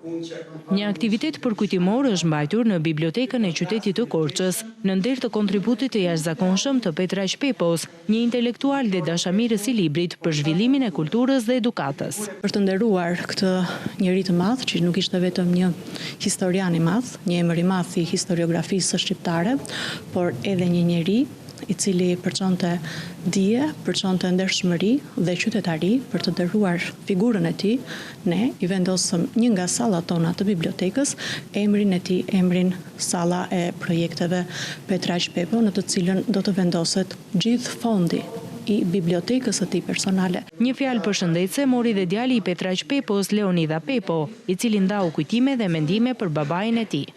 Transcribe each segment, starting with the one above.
Një aktivitet përkujtimor është mbajtur në Bibliotekën e qytetit të Korçës, në nder të kontributit të jashtëzakonshëm të Petraq Pepos, një intelektual dhe dashamirës i librit për zhvillimin e kulturës dhe edukatës. Për të nderuar këtë njerëz të madh, që nuk ishte vetëm një historian i madh, një emër i madh i historiografisë shqiptare, por edhe një njerëz i cili përçonte dije, përçonte ndershmëri dhe qytetari. Për të nderuar figurën e tij, ne i vendosëm një nga sallat tona të bibliotekës emrin e tij, emrin Salla e Projekteve Petraq Pepo, në të cilën do të vendoset gjithë fondi i bibliotekës së tij personale. Një fjalë përshëndetse mori dhe djali i Petraq Pepos, Leonida Pepo, i cili ndau kujtime dhe mendime për babain e tij.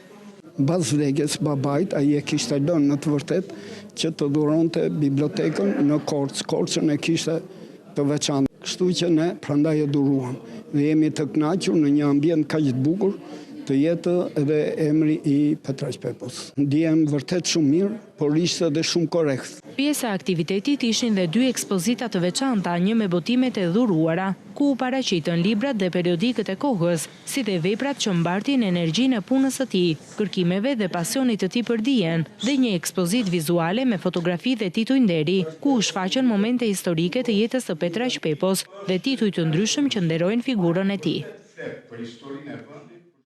Mbas vdekjes babait, ai e kishte lënë në të vërtetë që të dhuronte bibliotekën në Korçë. Korçën e kishte të veçantë. Kështu që ne prandaj e dhuruam. Dhe jemi të kënaqur në një ambient kaq të bukur të jetë edhe emri i Petraq Pepos. Ndihem vërtet shumë mirë, por ishte edhe shumë korrekt. Pjesa e aktivitetit ishin dhe 2 ekspozita të veçanta, një me botimet e dhuruara, ku u paraqitën librat dhe periodikët e kohës, si dhe veprat që mbartin energjinë e punës së tij, kërkimeve dhe pasionit të tij për dijen, dhe një ekspozit vizuale me fotografi dhe tituj nderi, ku u shfaqën momente historike të jetës së Petraq Pepos dhe tituj të ndryshëm që nderojnë figurën e tij.